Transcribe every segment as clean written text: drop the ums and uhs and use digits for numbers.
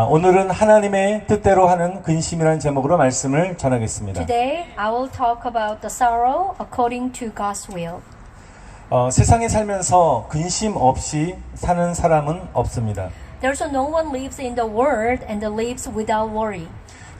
오늘은 하나님의 뜻대로 하는 근심이라는 제목으로 말씀을 전하겠습니다. Today, I will talk about the sorrow according to God's will. 세상에 살면서 근심 없이 사는 사람은 없습니다. There's no one lives in the world and lives without worry.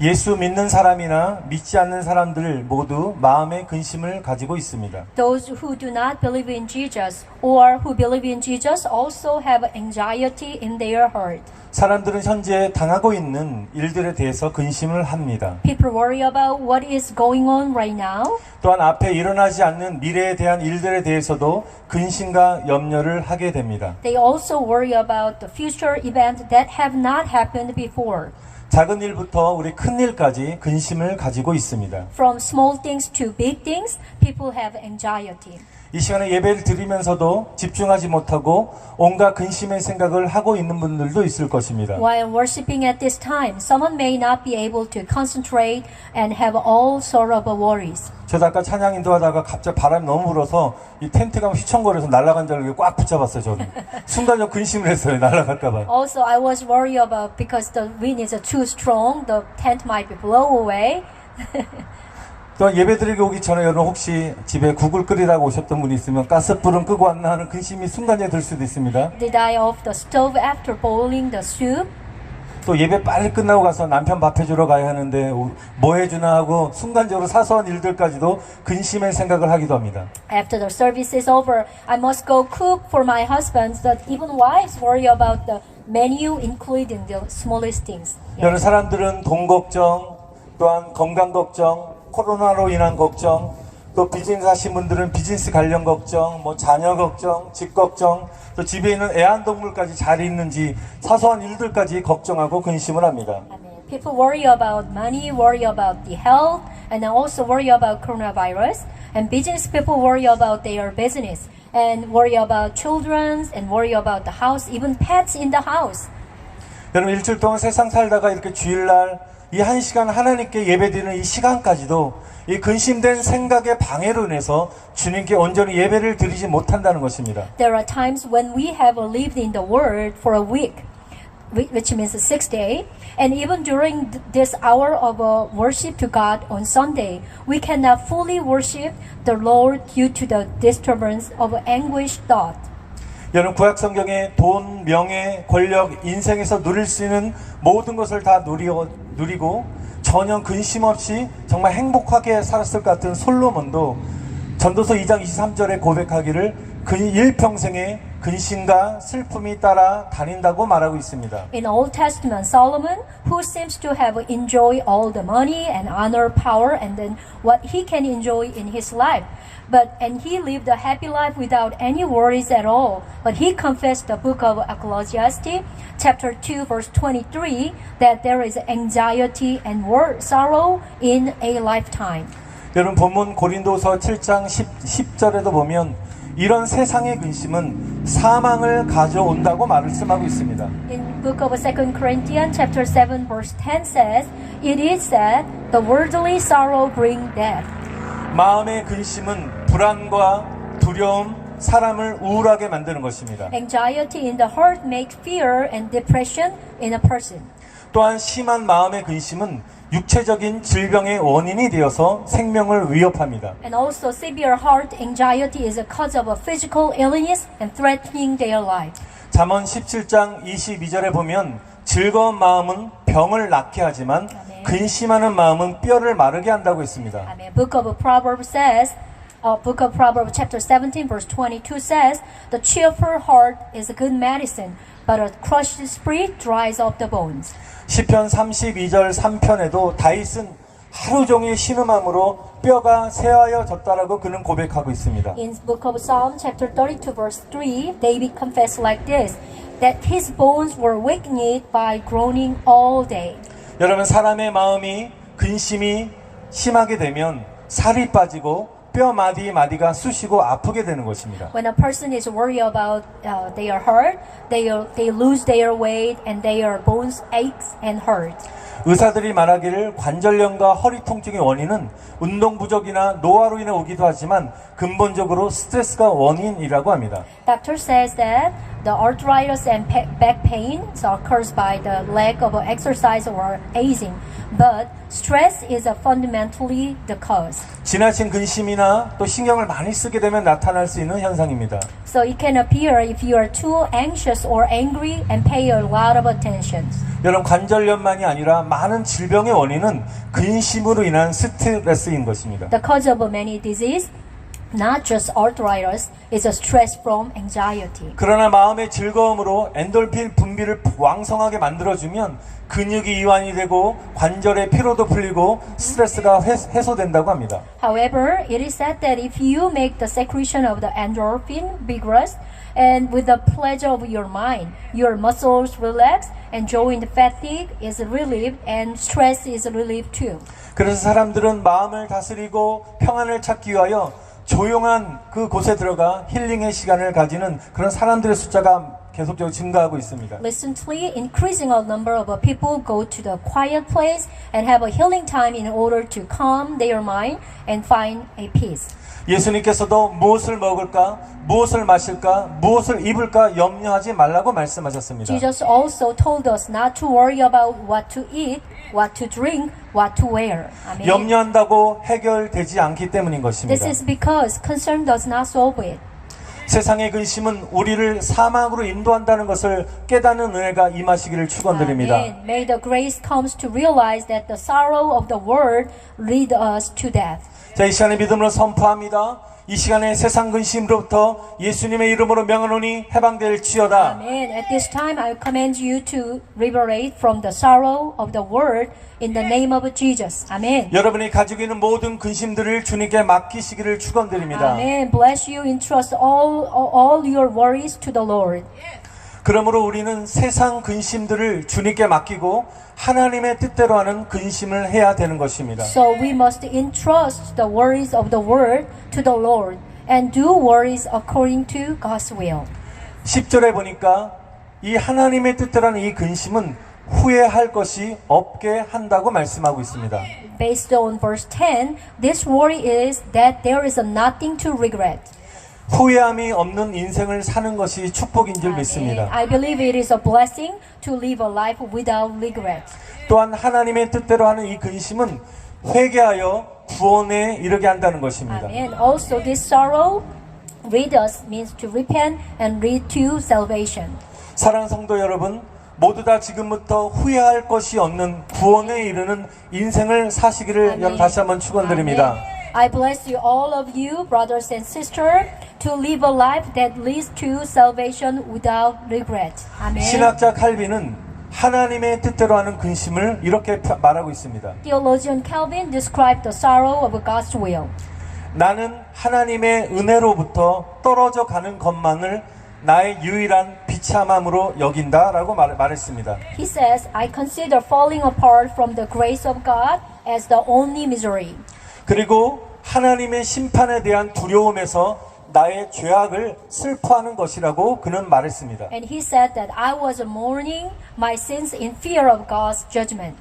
예수 믿는 사람이나 믿지 않는 사람들 모두 마음의 근심을 가지고 있습니다. Those who do not believe in Jesus or who believe in Jesus also have anxiety in their heart. 사람들은 현재 당하고 있는 일들에 대해서 근심을 합니다. People worry about what is going on right now. 또한 앞에 일어나지 않는 미래에 대한 일들에 대해서도 근심과 염려를 하게 됩니다. They also worry about the future events that have not happened before. 작은 일부터 우리 큰 일까지 근심을 가지고 있습니다. From small things to big things, people have anxiety. 이 시간에 예배를 드리면서도 집중하지 못하고 온갖 근심의 생각을 하고 있는 분들도 있을 것입니다. While worshiping at this time, someone may not be able to concentrate and have all sort of worries. 저도 아까 찬양 인도하다가 갑자기 바람이 너무 불어서 이 텐트가 휘청거려서 날아간 줄 알고 꽉 붙잡았어요. 저는 순간 좀 근심을 했어요. 날아갈까 봐. Also, I was worried about because the wind is too strong, the tent might be blow away. 또 예배드리기 오기 전에 여러분 혹시 집에 국을 끓이라고 오셨던 분이 있으면 가스불은 끄고 왔나 하는 근심이 순간에 들 수도 있습니다. Did I off the stove after boiling the soup? 또 예배 빨리 끝나고 가서 남편 밥 해주러 가야 하는데 뭐 해주나 하고 순간적으로 사소한 일들까지도 근심의 생각을 하기도 합니다. After the service is over, I must go cook for my husband. That even wives worry about the menu, including the smallest things. 여러 사람들은 돈 걱정, 또한 건강 걱정, 코로나로 인한 걱정, 또 비즈니스 하신 분들은 비즈니스 관련 걱정, 뭐 자녀 걱정, 집 걱정, 또 집에 있는 애완동물까지 잘 있는지 사소한 일들까지 걱정하고 근심을 합니다. People worry about money, worry about the health, and also worry about coronavirus. And business people worry about their business, and worry about children, and worry about the house, even pets in the house. 여러분 일주일 동안 세상 살다가 이렇게 주일날 이 한 시간 하나님께 예배드리는 이 시간까지도 이 근심된 생각의 방해로 인해서 주님께 온전히 예배를 드리지 못한다는 것입니다. There are times when we have lived in the Word for a week, which means a 6th day, and even during this hour of worship to God on Sunday, we cannot fully worship the Lord due to the disturbance of anguish thought. 여러분 구약 성경에 돈, 명예, 권력, 인생에서 누릴 수 있는 모든 것을 다 누리고 전혀 근심 없이 정말 행복하게 살았을 것 같은 솔로몬도 전도서 2장 23절에 고백하기를 그 일평생에 근심과 슬픔이 따라 다닌다고 말하고 있습니다. In Old Testament, Solomon, who seems to have enjoyed all the money and honor, power, and then what he can enjoy in his life, and he lived a happy life without any worries at all. But he confessed the book of Ecclesiastes, chapter 2, verse 23, that there is anxiety and sorrow in a lifetime. 여러분 본문 고린도서 7장 10절에도 보면 이런 세상의 근심은 사망을 가져온다고 말씀하고 있습니다. In book of 2 Corinthians chapter 7 verse 10 says, it is said, the worldly sorrow bring death. 마음의 근심은 불안과 두려움, 사람을 우울하게 만드는 것입니다. Anxiety in the heart makes fear and depression in a person. 또한 심한 마음의 근심은 육체적인 질병의 원인이 되어서 생명을 위협합니다. And also severe heart anxiety is a cause of a physical illness and threatening their life. 잠언 17장 22절에 보면 즐거운 마음은 병을 낫게 하지만 근심하는 마음은 뼈를 마르게 한다고 했습니다. Book of Proverbs says, Book of Proverbs chapter 17 verse 22 says, the cheerful heart is a good medicine, but a crushed spirit dries up the bones. 시편 32절 3편에도 다윗은 하루 종일 신음함으로 뼈가 쇠하여졌다라고 그는 고백하고 있습니다. In book of Psalm chapter 32 verse 3, David confessed like this, that his bones were weakened by groaning all day. 여러분 사람의 마음이 근심이 심하게 되면 살이 빠지고 뼈 마디가 쑤시고 아프게 되는 것입니다. When a person is worried about their heart, they lose their weight and their bones aches and hurt. 의사들이 말하기를 관절염과 허리 통증의 원인은 운동 부족이나 노화로 인해 오기도 하지만 근본적으로 스트레스가 원인이라고 합니다. Doctor says that the arthritis and back pain occurs by the lack of exercise or aging, but stress is fundamentally the cause. 지나친 근심이나 또 신경을 많이 쓰게 되면 나타날 수 있는 현상입니다. So it can appear if you are too anxious or angry and pay a lot of attention. 여러분 관절염만이 아니라 많은 질병의 원인은 근심으로 인한 스트레스인 것입니다. The cause of many diseases, not just arthritis, is a stress from anxiety. 그러나 마음의 즐거움으로 엔돌핀 분비를 왕성하게 만들어주면 근육이 이완이 되고 관절의 피로도 풀리고 스트레스가 해소된다고 합니다. However, it is said that if you make the secretion of the endorphin vigorous and with the pleasure of your mind, your muscles relax and joint fatigue is relieved and stress is relieved too. 그래서 사람들은 마음을 다스리고 평안을 찾기 위하여 조용한 그 곳에 들어가 힐링의 시간을 가지는 그런 사람들의 숫자가 계속적으로 증가하고 있습니다. Recently, increasing a number of people go to the quiet place and have a healing time in order to calm their mind and find a peace. 예수님께서도 무엇을 먹을까, 무엇을 마실까, 무엇을 입을까 염려하지 말라고 말씀하셨습니다. Jesus also told us not to worry about what to eat, what to drink, what to wear. Amen. 염려한다고 해결되지 않기 때문인 것입니다. This is because concern does not solve it. 세상의 근심은 우리를 사망으로 인도한다는 것을 깨닫는 은혜가 임하시기를 축원드립니다. Amen. May the grace comes to realize that the sorrow of the world lead us to death. 자, 이 시간에 믿음으로 선포합니다. 이 시간에 세상 근심으로부터 예수님의 이름으로 명하노니 해방될지어다. Amen. At this time, I command you to liberate from the sorrow of the world in the name of Jesus. Amen. 여러분이 가지고 있는 모든 근심들을 주님께 맡기시기를 축원드립니다. Amen. Bless you. Entrust all your worries to the Lord. 그러므로 우리는 세상 근심들을 주님께 맡기고 하나님의 뜻대로 하는 근심을 해야 되는 것입니다. So we must entrust the worries of the world to the Lord and do worries according to God's will. 10절에 보니까 이 하나님의 뜻대로 하는 이 근심은 후회할 것이 없게 한다고 말씀하고 있습니다. Based on verse 10, this worry is that there is nothing to regret. 후회함이 없는 인생을 사는 것이 축복인 줄 믿습니다. I believe it is a blessing to live a life without regret. 또한 하나님의 뜻대로 하는 이 근심은 회개하여 구원에 이르게 한다는 것입니다. And also this sorrow lead us means to repent and lead to salvation. 사랑하는 성도 여러분, 모두 다 지금부터 후회할 것이 없는 구원에 이르는 인생을 사시기를 여러분 다시 한번 축원드립니다. I bless you, all of you, brothers and sisters, to live a life that leads to salvation without regret. Amen. 신학자 칼빈은 하나님의 뜻대로 하는 근심을 이렇게 말하고 있습니다. Theologian Calvin described the sorrow of God's will. 나는 하나님의 은혜로부터 떨어져 가는 것만을 나의 유일한 비참함으로 여긴다라고 말했습니다. He says, I consider falling apart from the grace of God as the only misery. 그리고 하나님의 심판에 대한 두려움에서 나의 죄악을 슬퍼하는 것이라고 그는 말했습니다. And he said that I was mourning my sins in fear of God's judgment.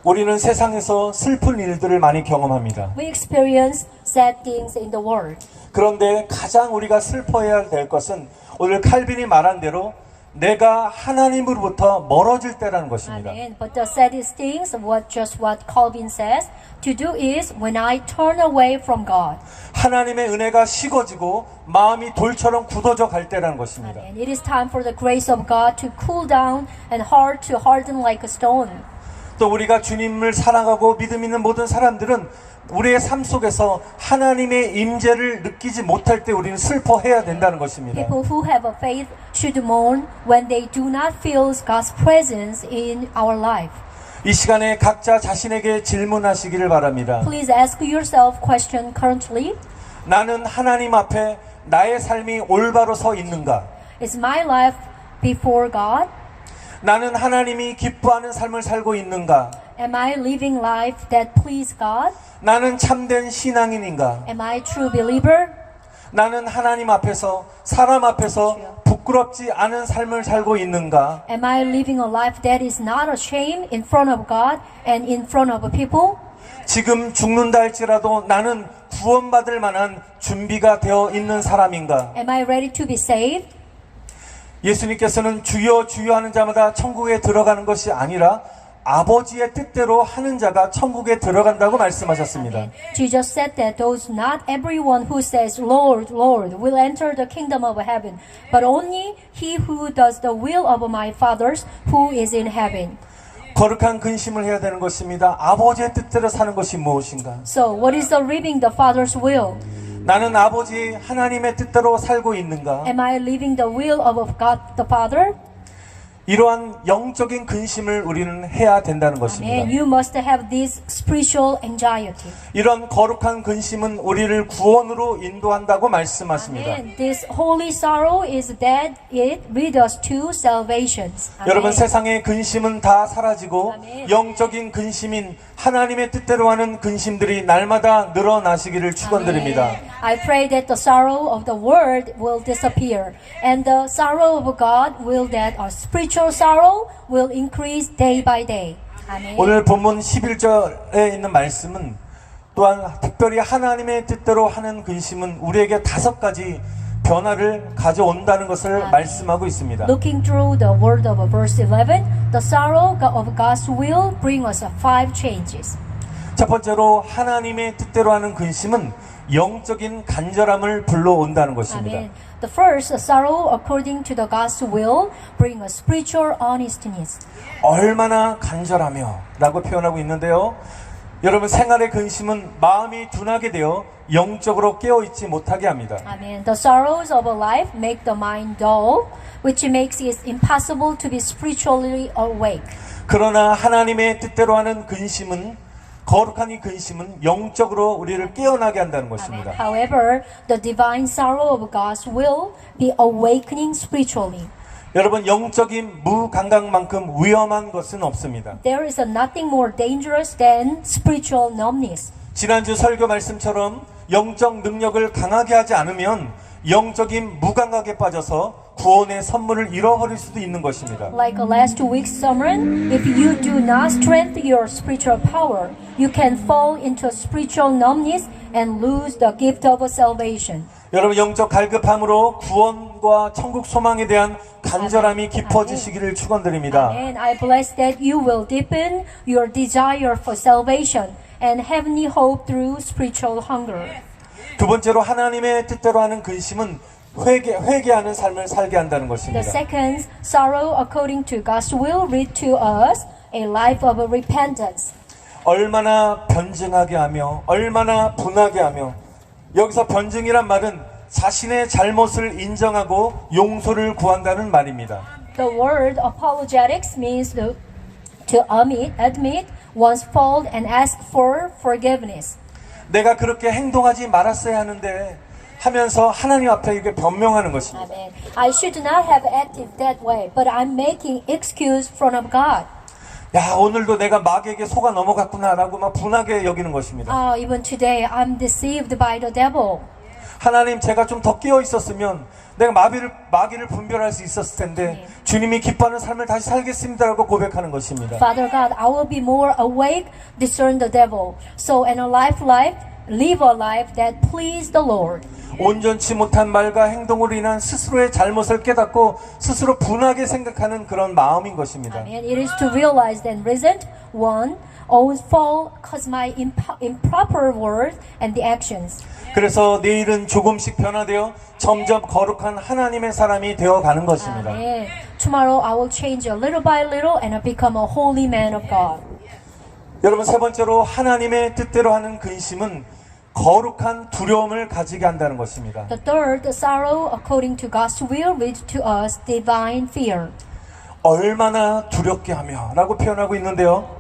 우리는 세상에서 슬픈 일들을 많이 경험합니다. We experience sad things in the world. 그런데 가장 우리가 슬퍼해야 될 것은 오늘 칼빈이 말한 대로 내가 하나님으로부터 멀어질 때라는 것입니다. Amen. But the saddest things, just what Calvin says, to do is when I turn away from God. 하나님의 은혜가 식어지고 마음이 돌처럼 굳어져 갈 때라는 것입니다. And it is time for the grace of God to cool down and heart to harden like a stone. 또 우리가 주님을 사랑하고 믿음 있는 모든 사람들은 우리의 삶 속에서 하나님의 임재를 느끼지 못할 때 우리는 슬퍼해야 된다는 것입니다. People who have a faith should mourn when they do not feel God's presence in our life. 이 시간에 각자 자신에게 질문하시기를 바랍니다. Please ask yourself question currently. 나는 하나님 앞에 나의 삶이 올바로 서 있는가? Is my life before God? 나는 하나님이 기뻐하는 삶을 살고 있는가? Am I living life that please God? 나는 참된 신앙인인가? Am I true believer? 나는 하나님 앞에서 사람 앞에서 부끄럽지 않은 삶을 살고 있는가? Am I living a life that is not ashamed in front of God and in front of people? 지금 죽는다 할지라도 나는 구원받을 만한 준비가 되어 있는 사람인가? Am I ready to be saved? 예수님께서는 주여 주여 하는 자마다 천국에 들어가는 것이 아니라 아버지의 뜻대로 하는 자가 천국에 들어간다고 말씀하셨습니다. Amen. Jesus said that those not everyone who says Lord, Lord will enter the kingdom of heaven, but only he who does the will of my Father who is in heaven. 거룩한 근심을 해야 되는 것입니다. 아버지의 뜻대로 사는 것이 무엇인가? So, what is the living the Father's will? 나는 아버지 하나님의 뜻대로 살고 있는가? Am I living the will of God the Father? 이러한 영적인 근심을 우리는 해야 된다는 것입니다. And you must have this spiritual anxiety. 이런 거룩한 근심은 우리를 구원으로 인도한다고 말씀하십니다. And this holy sorrow is that it leads us to salvation. 여러분, 세상의 근심은 다 사라지고 아멘. 영적인 근심인 하나님의 뜻대로 하는 근심들이 날마다 늘어나시기를 축원드립니다. I pray that the sorrow of the world will disappear and the sorrow of God will that our spiritual sorrow will increase day by day. 아멘. 오늘 본문 11절에 있는 말씀은 또한 특별히 하나님의 뜻대로 하는 근심은 우리에게 5가지 변화를 가져온다는 것을 말씀하고 있습니다. Looking through the word of verse 11, the sorrow of God's will bring us 5 changes. 첫 번째로 하나님의 뜻대로 하는 근심은 영적인 간절함을 불러온다는 것입니다. Amen. The first, sorrow according to the God's will bring us spiritual honestness. 얼마나 간절하며 라고 표현하고 있는데요. 여러분, 생활의 근심은 마음이 둔하게 되어 영적으로 깨어있지 못하게 합니다. Amen. The sorrows of a life make the mind dull, which makes it impossible to be spiritually awake. 그러나 하나님의 뜻대로 하는 근심은, 거룩한 이 근심은 영적으로 우리를 깨어나게 한다는 것입니다. However, the divine sorrow of God's will be awakening spiritually. 여러분, 영적인 무감각만큼 위험한 것은 없습니다. There is nothing more dangerous than spiritual numbness. 지난주 설교 말씀처럼 영적 능력을 강하게 하지 않으면 영적인 무감각에 빠져서 구원의 선물을 잃어버릴 수도 있는 것입니다. Like last week's sermon, if you do not strengthen your spiritual power, you can fall into spiritual numbness and lose the gift of salvation. 여러분, 영적 갈급함으로 구원과 천국 소망에 대한 간절함이 깊어지시기를 축원드립니다. And I bless that you will deepen your desire for salvation and heavenly hope through spiritual hunger. 두 번째로 하나님의 뜻대로 하는 근심은 회개하는 삶을 살게 한다는 The 것입니다. second, sorrow according to God's will lead to us a life of repentance. 얼마나 변증하게 하며 얼마나 분하게 하며, 여기서 변증이란 말은 자신의 잘못을 인정하고 용서를 구한다는 말입니다. The word apologetics means to admit one's fault and ask for forgiveness. 내가 그렇게 행동하지 말았어야 하는데 하면서 하나님 앞에 이렇게 변명하는 것입니다. Amen. I should not have acted that way, but I'm making excuse in front of God. 야, 오늘도 내가 마귀에게 속아 넘어갔구나라고 막 분하게 여기는 것입니다. Even today I'm deceived by the devil. 하나님, 제가 좀 더 깨어 있었으면 내가 마귀를 분별할 수 있었을 텐데 주님이 기뻐하는 삶을 다시 살겠습니다라고 고백하는 것입니다. Father God, I will be more awake, discern the devil. So in a live a life that please the Lord. 온전치 못한 말과 행동으로 인한 스스로의 잘못을 깨닫고 스스로 분하게 생각하는 그런 마음인 것입니다. And it is to realize and resent one own fault cause my improper words and the actions. 그래서 내일은 조금씩 변화되어 점점 거룩한 하나님의 사람이 되어가는 것입니다. Amen. Tomorrow I will change a little by little and become a holy man of God. 여러분, 세 번째로 하나님의 뜻대로 하는 근심은 거룩한 두려움을 가지게 한다는 것입니다. The third, the sorrow according to God's will leads to us divine fear. 얼마나 두렵게 하며 라고 표현하고 있는데요.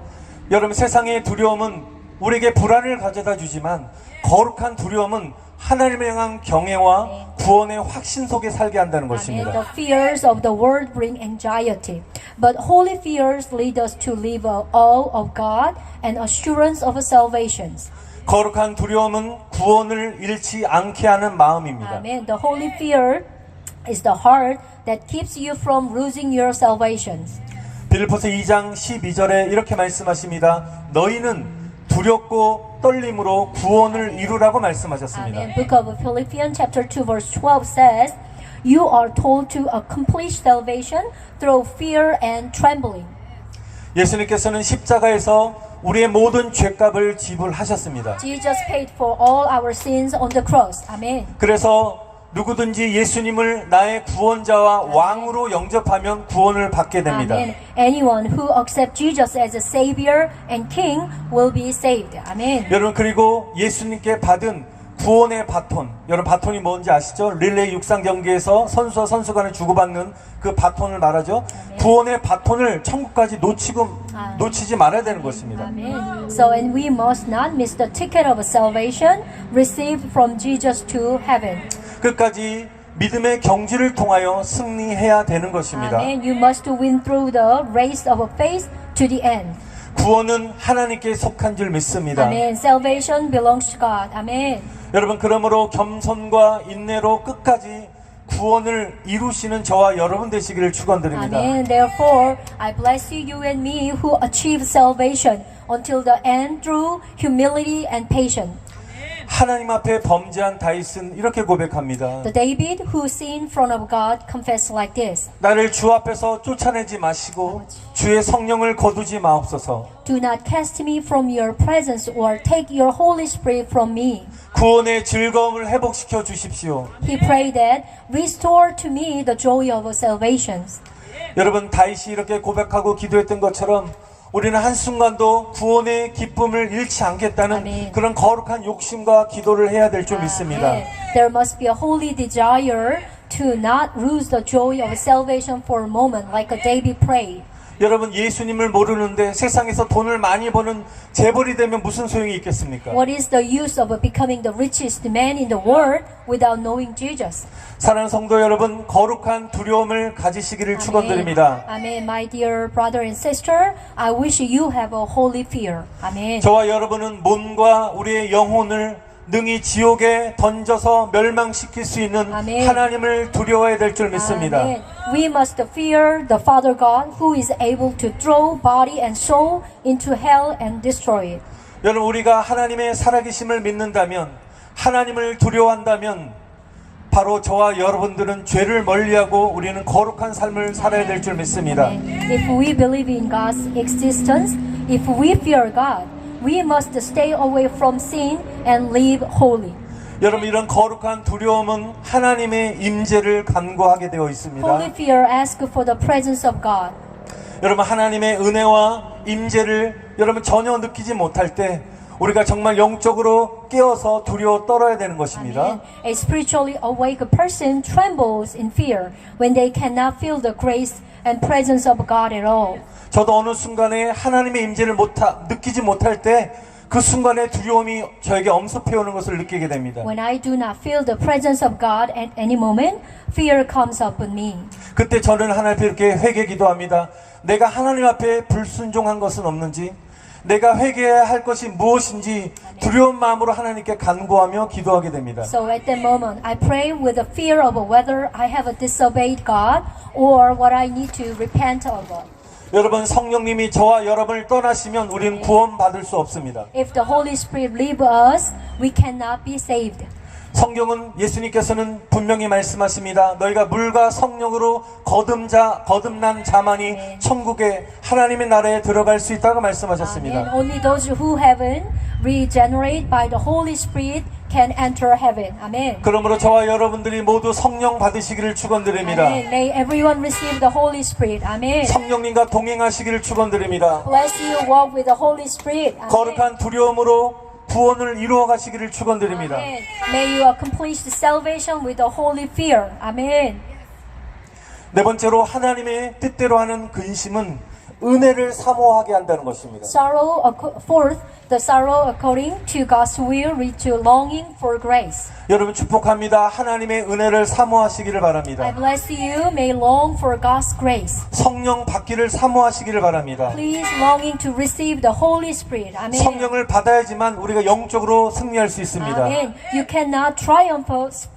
여러분, 세상의 두려움은 우리에게 불안을 가져다 주지만 거룩한 두려움은 하나님을 향한 경외와 구원의 확신 속에 살게 한다는 And 것입니다. the fears of the world bring anxiety, but holy fears lead us to live a awe of God and assurance of salvation. 거룩한 두려움은 구원을 잃지 않게 하는 마음입니다. Amen. The holy fear is the heart that keeps you from losing your salvation. 빌립보서 2장 12절에 이렇게 말씀하십니다. 너희는 두렵고 떨림으로 구원을 이루라고 말씀하셨습니다. Amen. Book of Philippians chapter 2 verse 12 says, you are told to accomplish salvation through fear and trembling. 예수님께서는 십자가에서 우리의 모든 죄값을 지불하셨습니다. Jesus paid for all our sins on the cross. Amen. 그래서 누구든지 예수님을 나의 구원자와 왕으로 영접하면 구원을 받게 됩니다. Amen. Anyone who accepts Jesus as a Savior and King will be saved. Amen. 여러분 그리고 예수님께 받은 구원의 바톤, 여러분 바톤이 뭔지 아시죠? 릴레이 육상 경기에서 선수와 선수 간에 주고받는 그 바톤을 말하죠. 구원의 바톤을 천국까지 놓치지 말아야 되는 것입니다. Amen. So and we must not miss the ticket of salvation received from Jesus to heaven. 끝까지 믿음의 경주를 통하여 승리해야 되는 것입니다. Amen. You must win through the race of faith to the end. 구원은 하나님께 속한 줄 믿습니다. Amen. Salvation belongs to God. Amen. 여러분 그러므로 겸손과 인내로 끝까지 구원을 이루시는 저와 여러분 되시기를 축원드립니다. Amen. Therefore, I bless you, you and me, who achieve salvation until the end through humility and patience. 하나님 앞에 범죄한 다윗은 이렇게 고백합니다. The David who sinned in front of God confessed like this. 나를 주 앞에서 쫓아내지 마시고 주의 성령을 거두지 마옵소서. Do not cast me from your presence or take your Holy Spirit from me. 구원의 즐거움을 회복시켜 주십시오. He prayed that, restore to me the joy of salvation. 여러분 다윗이 이렇게 고백하고 기도했던 것처럼 우리는 한순간도 구원의 기쁨을 잃지 않겠다는 아멘. 그런 거룩한 욕심과 기도를 해야 될 줄 믿습니다. Amen. There must be a holy desire to not lose the joy of salvation for a moment, like a David prayed. 여러분 예수님을 모르는데 세상에서 돈을 많이 버는 재벌이 되면 무슨 소용이 있겠습니까? What is the use of becoming the richest man in the world without knowing Jesus? 사랑하는 성도 여러분, 거룩한 두려움을 가지시기를 축원드립니다. Amen. My dear brother and sister, I wish you have a holy fear. Amen. 저와 여러분은 몸과 우리의 영혼을 능히 지옥에 던져서 멸망시킬 수 있는 아멘. 하나님을 두려워해야 될 줄 믿습니다. Amen. We must fear the Father God who is able to throw body and soul into hell and destroy it. 여러분 우리가 하나님의 살아계심을 믿는다면, 하나님을 두려워한다면 바로 저와 여러분들은 죄를 멀리하고 우리는 거룩한 삶을 살아야 될 줄 믿습니다. If we believe in God's existence, if we fear God, we must stay away from sin and live holy. 여러분 이런 거룩한 두려움은 하나님의 임재를 간구하게 되어 있습니다. Holy fear asks for the presence of God. 여러분 하나님의 은혜와 임재를 여러분 전혀 느끼지 못할 때 우리가 정말 영적으로 깨어서 두려워 떨어야 되는 것입니다. Amen. A spiritually awake person trembles in fear when they cannot feel the grace and presence of God at all. 저도 어느 순간에 하나님의 임재를 느끼지 못할 때 그 순간에 두려움이 저에게 엄습해 오는 것을 느끼게 됩니다. When I do not feel the presence of God at any moment, fear comes up in me. 그때 저는 하나님 앞에 이렇게 회개 기도합니다. 내가 하나님 앞에 불순종한 것은 없는지, 내가 회개해야 할 것이 무엇인지 두려운 마음으로 하나님께 간구하며 기도하게 됩니다. So at that moment, I pray with the fear of whether I have disobeyed God or what I need to repent of. 여러분 성령님이 저와 여러분을 떠나시면 우리는 구원받을 수 없습니다. If the Holy Spirit leave us, we cannot be saved. 성경은 예수님께서는 분명히 말씀하십니다. 너희가 물과 성령으로 거듭난 자만이 천국에 하나님의 나라에 들어갈 수 있다고 And 말씀하셨습니다. only those who have been regenerated by the Holy Spirit can enter heaven. Amen. 그러므로 저와 여러분들이 모두 성령 받으시기를 축원드립니다. Amen. May everyone receive the Holy Spirit. Amen. 성령님과 동행하시기를 축원드립니다. Bless you, walk with the Holy Spirit. Amen. 거룩한 두려움으로 구원을 이루어 가시기를 축원드립니다. Amen. May you accomplish the salvation with the holy fear. Amen. 네 번째로 하나님의 뜻대로 하는 근심은 은혜를 사모하게 한다는 것입니다. Fourth, the sorrow according to God's will lead to longing for grace. 여러분 축복합니다. 하나님의 은혜를 사모하시기를 I 바랍니다. bless you. May long for God's grace. 성령 받기를 사모하시기를 바랍니다. Please longing to receive the Holy Spirit. Amen. 성령을 받아야지만 우리가 영적으로 승리할 수 있습니다. Amen. You cannot triumph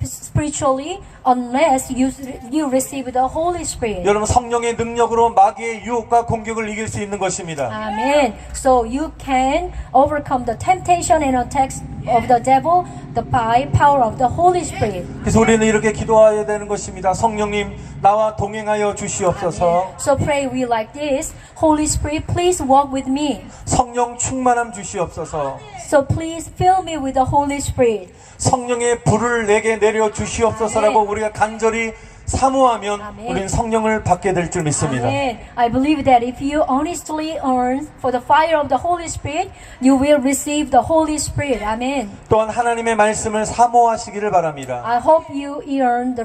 spiritually unless you receive the Holy Spirit. 여러분 성령의 능력으로 마귀의 유혹과 공격을 이길 수 있는 것입니다. Amen. So you can overcome the temptation and attacks of the devil by power of the Holy Spirit. 그래서 우리는 이렇게 기도해야 되는 것입니다. 성령님, 나와 동행하여 주시옵소서. So pray we like this. Holy Spirit, please walk with me. 성령 충만함 주시옵소서. So please fill me with the Holy Spirit. 성령의 불을 내게 내려 주시옵소서라고 아멘. 우리가 간절히 사모하면 아멘. 우리는 성령을 받게 될 줄 믿습니다. Amen. I believe that if you honestly earn for the fire of the Holy Spirit, you will receive the Holy Spirit. Amen. 또한 하나님의 말씀을 사모하시기를 바랍니다. I hope you earn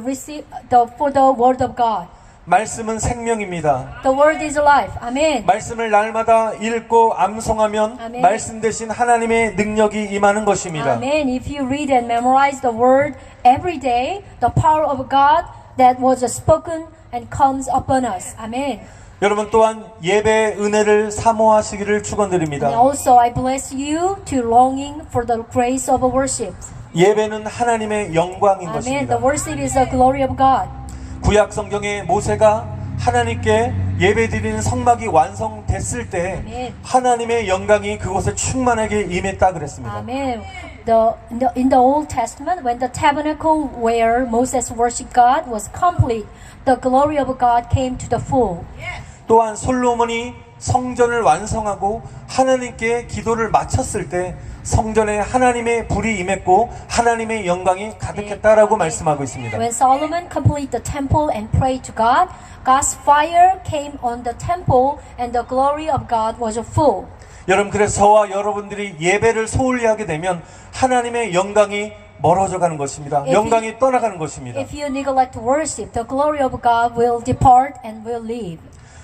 for the word of God. 말씀은 생명입니다. The word is life. Amen. 말씀을 날마다 읽고 암송하면 아멘. 말씀 대신 하나님의 능력이 임하는 것입니다. Amen. If you read and memorize the word every day, the power of God that was spoken and comes upon us. Amen. 여러분 또한 예배의 은혜를 사모하시기를 And 축원드립니다. also I bless you to longing for the grace of worship. 예배는 하나님의 영광인 Amen. 것입니다. The worship is the glory of God. 구약 성경에 모세가 하나님께 예배드리는 성막이 완성됐을 때 아멘. 하나님의 영광이 그곳에 충만하게 임했다 그랬습니다. Amen. In the Old Testament, when the tabernacle where Moses worshiped God was complete, the glory of God came to the full. 또한 솔로몬이 성전을 완성하고 하나님께 기도를 마쳤을 때 성전에 하나님의 불이 임했고 하나님의 영광이 가득했다라고 말씀하고 있습니다. When Solomon completed the temple and prayed to God, God's fire came on the temple and the glory of God was full. 여러분 그래서 저와 여러분들이 예배를 소홀히 하게 되면 하나님의 영광이 멀어져 가는 것입니다. 영광이 떠나가는 것입니다. If you neglect worship, the glory of God will depart and will leave.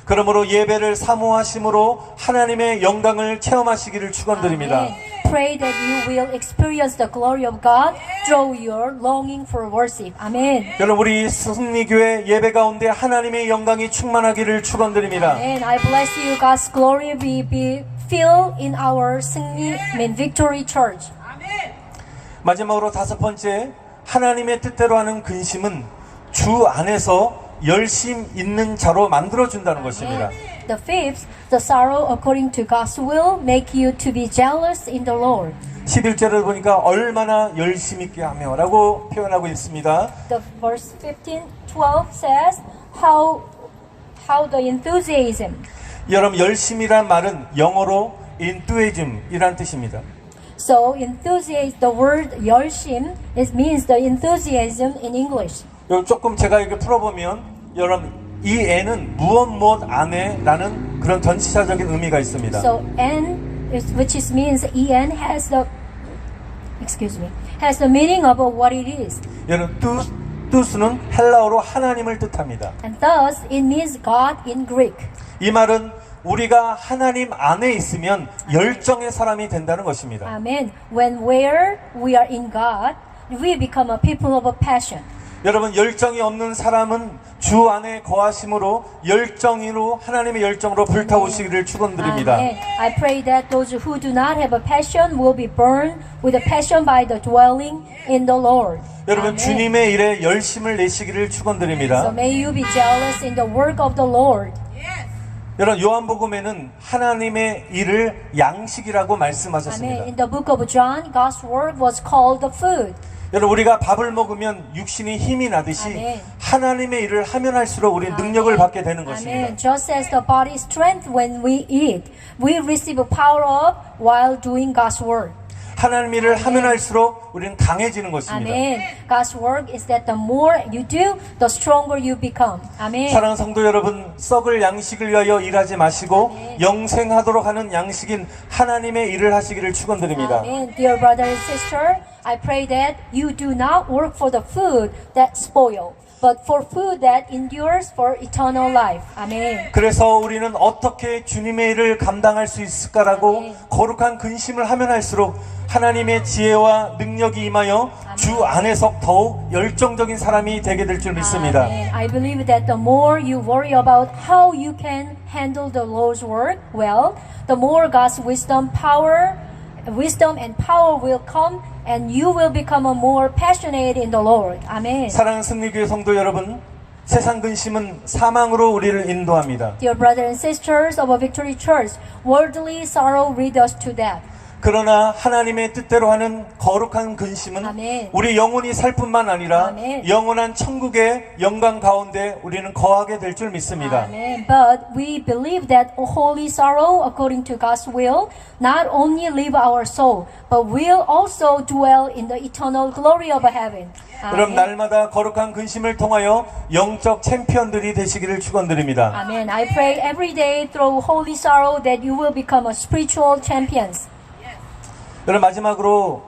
그러므로 예배를 사모하심으로 하나님의 영광을 체험하시기를 축원드립니다. Amen. Pray that you will experience the glory of God through your longing for worship. Amen. 여러분 우리 승리교회 예배 가운데 하나님의 영광이 충만하기를 축원드립니다. And I bless you, God's glory will be filled in our Victory Church. 마지막으로 다섯 번째, 하나님의 뜻대로 하는 근심은 주 안에서 열심 있는 자로 만들어준다는 것입니다. The fifth, the sorrow according to God's will make you to be jealous in the Lord. 11절을 보니까 얼마나 열심 있게 하며 라고 표현하고 있습니다. The verse 15, 12 says how the enthusiasm. 여러분 열심이란 말은 영어로 enthusiasm이란 뜻입니다. So enthusiasm, the word 열심, it means the enthusiasm in English. 여러분 조금 제가 이렇게 풀어보면 여러분 이 애는 무엇 안에 라는 그런 전치사적인 의미가 있습니다. So N, which is means En has the meaning of what it is. 여러분 뜻은 헬라어로 하나님을 뜻합니다. And thus it means God in Greek. 이 말은 우리가 하나님 안에 있으면 열정의 사람이 된다는 것입니다. Amen. Where we are in God, we become a people of passion. 여러분 열정이 없는 사람은 주 안에 거하심으로 열정으로 하나님의 열정으로 불타오시기를 축원드립니다. Amen. I pray that those who do not have a passion will be burned with a passion by the dwelling in the Lord. 여러분 Amen. 주님의 일에 열심을 내시기를 So 축원드립니다. may you be jealous in the work of the Lord. 여러분 요한복음에는 하나님의 일을 양식이라고 Amen. 말씀하셨습니다. In the book of John, God's word was called the food. 여러분 우리가 밥을 먹으면 육신이 힘이 나듯이 아멘. 하나님의 일을 하면 할수록 우리 능력을 받게 되는 것입니다. Amen. Just as the body's strength when we eat, we receive power up while doing God's work. 하나님 일을 하면 할수록 우리는 강해지는 것입니다. Amen. God's work is that the more you do, the stronger you become. Amen. 사랑하는 성도 여러분, 썩을 양식을 위하여 일하지 마시고 영생하도록 하는 양식인 하나님의 일을 하시기를 축원드립니다. Amen. Dear brother and sister, I pray that you do not work for the food that spoil, but for food that endures for eternal life. Amen. 그래서 우리는 어떻게 주님의 일을 감당할 수 있을까라고 아멘. 거룩한 근심을 하면 할수록 하나님의 지혜와 능력이 임하여 주 안에서 더욱 열정적인 사람이 되게 될 줄 믿습니다. Amen. I believe that the more you worry about how you can handle the Lord's work well, the more God's wisdom and power will come, and you will become more passionate in the Lord. Amen. 사랑하는 승리교회 성도 여러분, 세상 근심은 사망으로 우리를 인도합니다. Dear brothers and sisters of a Victory Church, worldly sorrow leads us to death. 그러나 하나님의 뜻대로 하는 거룩한 근심은 아멘. 우리 영혼이 살 뿐만 아니라 아멘. 영원한 천국의 영광 가운데 우리는 거하게 될 줄 믿습니다. Amen. But we believe that holy sorrow, according to God's will, not only leave our soul, but will also dwell in the eternal glory of heaven. 그럼 Amen. 날마다 거룩한 근심을 통하여 영적 챔피언들이 되시기를 축원드립니다. Amen. I pray every day through holy sorrow that you will become a spiritual champions. 여러분 마지막으로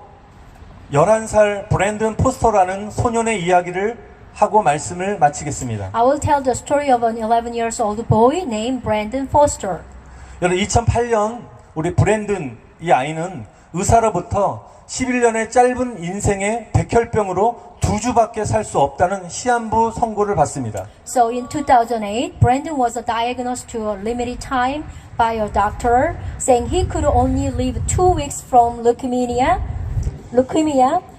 11살 브랜든 포스터라는 소년의 이야기를 하고 말씀을 마치겠습니다. I will tell the story of an 11 years old boy named Brandon Foster. 여러분 2008년 우리 브랜든 이 아이는 의사로부터 11년의 짧은 인생의 백혈병으로 2주밖에 살 수 없다는 시한부 선고를 받습니다. So in 2008, Brandon was diagnosed to a limited time by a doctor, saying he could only live 2 weeks from leukemia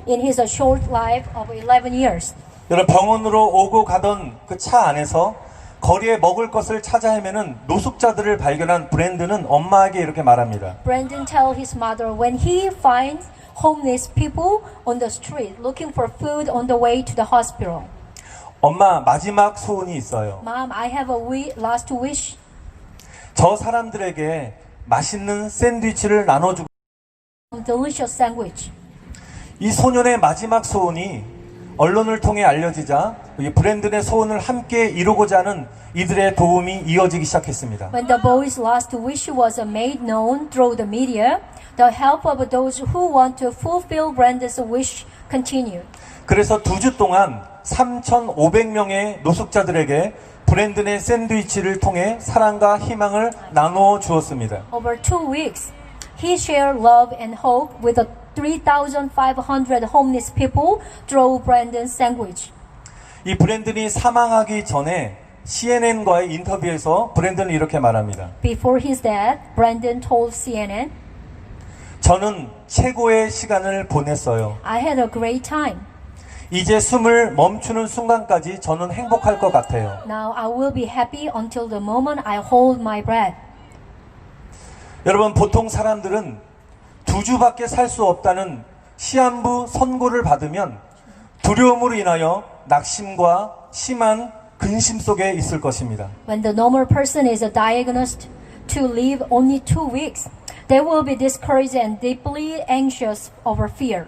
in his short life of 11 years. 여러분 병원으로 오고 가던 그 차 안에서 거리에 먹을 것을 찾아 헤매는 노숙자들을 발견한 브랜든은 엄마에게 이렇게 말합니다. Brandon tells his mother when he finds homeless people on the street looking for food on the way to the hospital. 엄마 마지막 소원이 있어요. Mom, I have a last wish. 저 사람들에게 맛있는 샌드위치를 나눠주고 A delicious sandwich. 이 소년의 마지막 소원이 언론을 통해 알려지자 이 브랜든의 소원을 함께 이루고자 하는 이들의 도움이 이어지기 시작했습니다. When the boy's last wish was made known through the media, the help of those who want to fulfill Brandon's wish continued. 그래서 2주 동안 3,500명의 노숙자들에게 브랜든의 샌드위치를 통해 사랑과 희망을 나누어 주었습니다. Over 2 weeks, he shared love and hope with the 3,500 homeless people through Brandon's sandwich. 이 브랜든이 사망하기 전에 CNN과의 인터뷰에서 브랜든은 이렇게 말합니다. Before his death, Brandon told CNN, 저는 최고의 시간을 보냈어요. I had a great time. 이제 숨을 멈추는 순간까지 저는 행복할 것 같아요. Now I will be happy until the moment I hold my breath. 여러분 보통 사람들은 2주밖에 살 수 없다는 시한부 선고를 받으면 두려움으로 인하여 낙심과 심한 근심 속에 있을 것입니다. When the normal person is diagnosed to live only 2 weeks, they will be discouraged and deeply anxious over fear.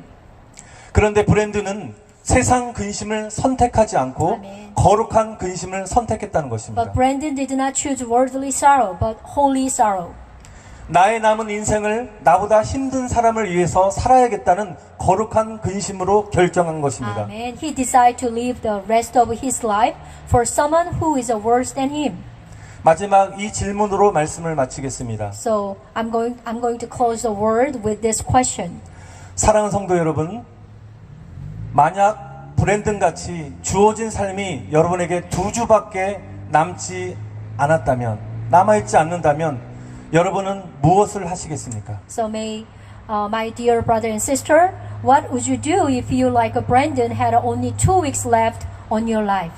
그런데 브랜든은 세상 근심을 선택하지 않고 아멘. 거룩한 근심을 선택했다는 것입니다. But Brandon did not choose worldly sorrow, but holy sorrow. 나의 남은 인생을 나보다 힘든 사람을 위해서 살아야겠다는 거룩한 근심으로 결정한 것입니다. Amen. He decided to live the rest of his life for someone who is worse than him. 마지막 이 질문으로 말씀을 마치겠습니다. So I'm going to close the word with this question. 사랑하는 성도 여러분, 만약 브랜든 같이 주어진 삶이 여러분에게 2주밖에 남지 않았다면, 남아있지 않는다면 여러분은 무엇을 하시겠습니까? So my dear brother and sister, what would you do if you, like Brandon, had only 2 weeks left on your life?